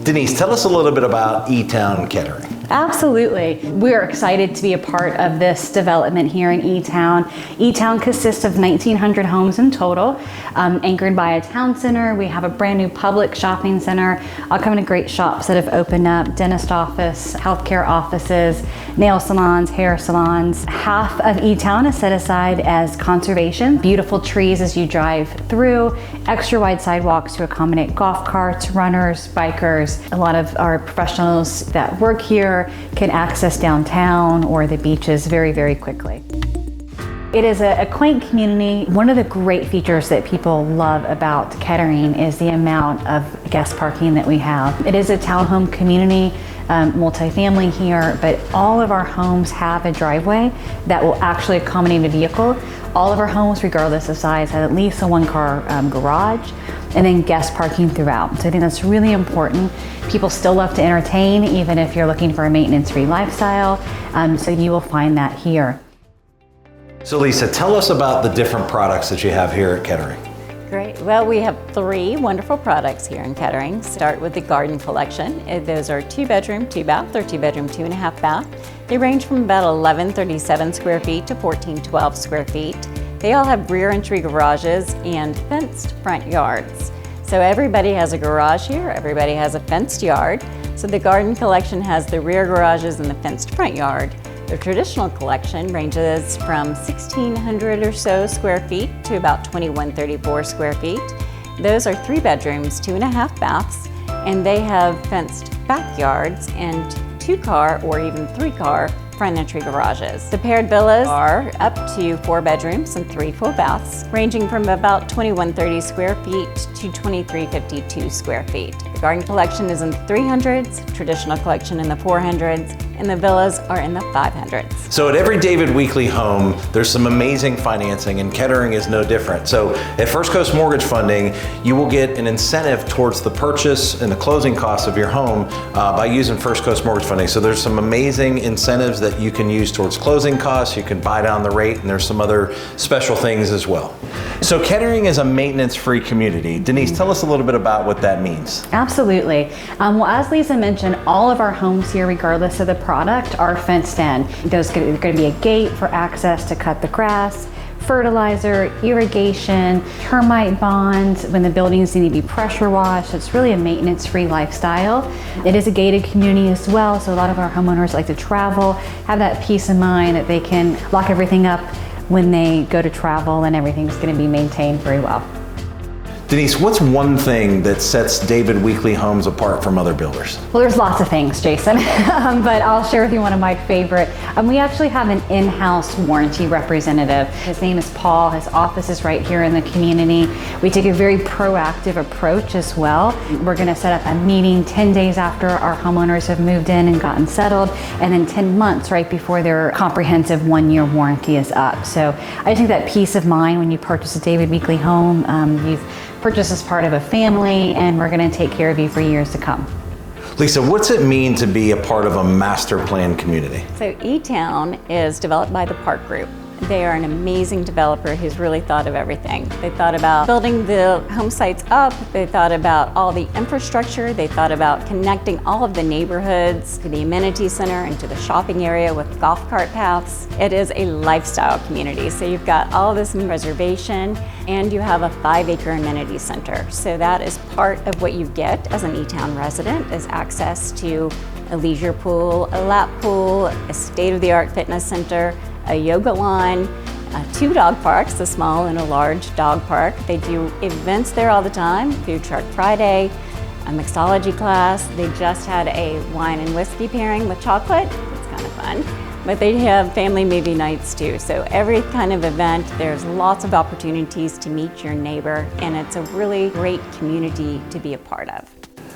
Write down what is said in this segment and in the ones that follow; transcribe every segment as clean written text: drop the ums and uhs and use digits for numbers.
Denise, tell us a little bit about eTown Kettering. Absolutely. We're excited to be a part of this development here in eTown. eTown consists of 1,900 homes in total, anchored by a town center. We have a brand new public shopping center, all kind of great shops that have opened up, dentist office, healthcare offices, nail salons, hair salons. Half of eTown is set aside as conservation, beautiful trees as you drive through, extra wide sidewalks to accommodate golf carts, runners, bikers. A lot of our professionals that work here can access downtown or the beaches very, very quickly. It is a quaint community. One of the great features that people love about Kettering is the amount of guest parking that we have. It is a townhome community, multifamily here, but all of our homes have a driveway that will actually accommodate a vehicle. All of our homes, regardless of size, have at least a one-car garage, and then guest parking throughout. So I think that's really important. People still love to entertain, even if you're looking for a maintenance-free lifestyle. So you will find that here. So Lisa, tell us about the different products that you have here at Kettering. Great. Well, we have 3 wonderful products here in Kettering. Start with the garden collection. Those are 2-bedroom, 2-bath, or 2-bedroom, 2.5 bath. They range from about 1,137 square feet to 1,412 square feet. They all have rear entry garages and fenced front yards. So everybody has a garage here, everybody has a fenced yard. So the garden collection has the rear garages and the fenced front yard. The traditional collection ranges from 1,600 or so square feet to about 2,134 square feet. Those are 3 bedrooms, 2.5 baths, and they have fenced backyards and 2-car or even 3-car front entry garages. The paired villas are up to 4 bedrooms and 3 full baths, ranging from about 2,130 square feet to 2,352 square feet. The garden collection is in the 300s, traditional collection in the 400s, and the villas are in the 500s. So at every David Weekley home, there's some amazing financing, and Kettering is no different. So at First Coast Mortgage Funding, you will get an incentive towards the purchase and the closing costs of your home by using First Coast Mortgage Funding. So there's some amazing incentives that you can use towards closing costs. You can buy down the rate, and there's some other special things as well. So Kettering is a maintenance-free community. Denise, tell us a little bit about what that means. Absolutely. Well, as Lisa mentioned, all of our homes here, regardless of the product, are fenced in. There's going to be a gate for access to cut the grass, fertilizer, irrigation, termite bonds when the buildings need to be pressure washed. It's really a maintenance-free lifestyle. It is a gated community as well, so a lot of our homeowners like to travel, have that peace of mind that they can lock everything up when they go to travel and everything's going to be maintained very well. Denise, what's one thing that sets David Weekley Homes apart from other builders? Well, there's lots of things, Jason, but I'll share with you one of my favorite. We actually have an in-house warranty representative. His name is Paul. His office is right here in the community. We take a very proactive approach as well. We're going to set up a meeting 10 days after our homeowners have moved in and gotten settled, and then 10 months right before their comprehensive 1-year warranty is up. So I think that peace of mind when you purchase a David Weekley home, you've purchased as part of a family, and we're going to take care of you for years to come. Lisa, what's it mean to be a part of a master plan community? So eTown is developed by the Park Group. They are an amazing developer who's really thought of everything. They thought about building the home sites up, they thought about all the infrastructure, they thought about connecting all of the neighborhoods to the amenity center and to the shopping area with golf cart paths. It is a lifestyle community, so you've got all this reservation and you have a 5-acre amenity center. So that is part of what you get as an eTown resident, is access to a leisure pool, a lap pool, a state-of-the-art fitness center, a yoga lawn, 2 dog parks, a small and a large dog park. They do events there all the time, Food Truck Friday, a mixology class. They just had a wine and whiskey pairing with chocolate. It's kind of fun. But they have family movie nights too. So every kind of event, there's lots of opportunities to meet your neighbor, and it's a really great community to be a part of.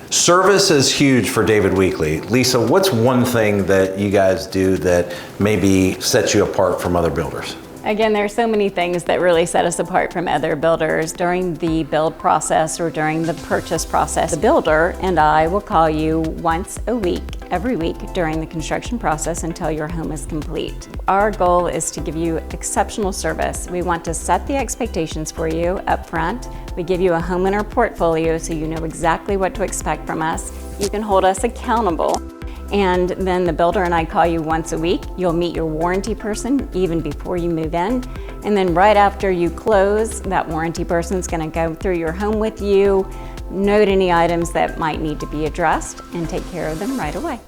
Service is huge for David Weekley. Lisa, what's one thing that you guys do that maybe sets you apart from other builders? Again, there are so many things that really set us apart from other builders. During the build process or during the purchase process, the builder and I will call you once a week, every week during the construction process until your home is complete. Our goal is to give you exceptional service. We want to set the expectations for you up front. We give you a homeowner portfolio so you know exactly what to expect from us. You can hold us accountable. And then the builder and I call you once a week. You'll meet your warranty person even before you move in. And then right after you close, that warranty person's gonna go through your home with you, note any items that might need to be addressed, and take care of them right away.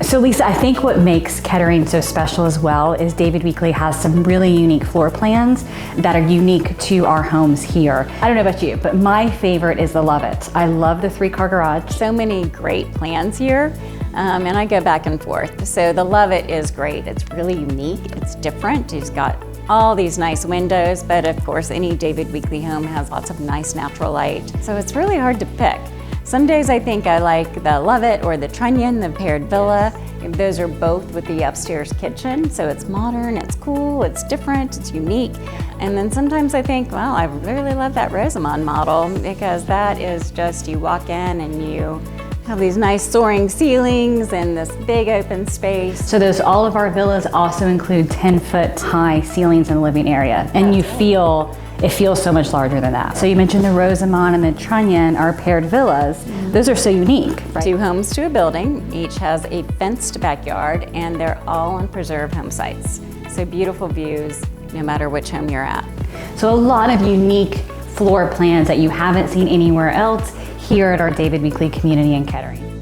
So Lisa, I think what makes Kettering so special as well is David Weekley has some really unique floor plans that are unique to our homes here. I don't know about you, but my favorite is the Love-It. I love the 3-car garage. So many great plans here, and I go back and forth. So the Love-It is great. It's really unique, it's different. It's got all these nice windows, but of course any David Weekley home has lots of nice natural light. So it's really hard to pick. Some days I think I like the Love-It or the Trunnion, the paired villa. Those are both with the upstairs kitchen, so it's modern, it's cool, it's different, it's unique. And then sometimes I think, well, I really love that Rosamond model, because that is just, you walk in and you have these nice soaring ceilings and this big open space. So all of our villas also include 10-foot high ceilings in the living area, and it feels so much larger than that. So you mentioned the Rosamond and the Trunnion are paired villas. Those are so unique, right? 2 homes to a building, each has a fenced backyard, and they're all on preserved home sites. So beautiful views, no matter which home you're at. So a lot of unique floor plans that you haven't seen anywhere else here at our David Weekley community in Kettering.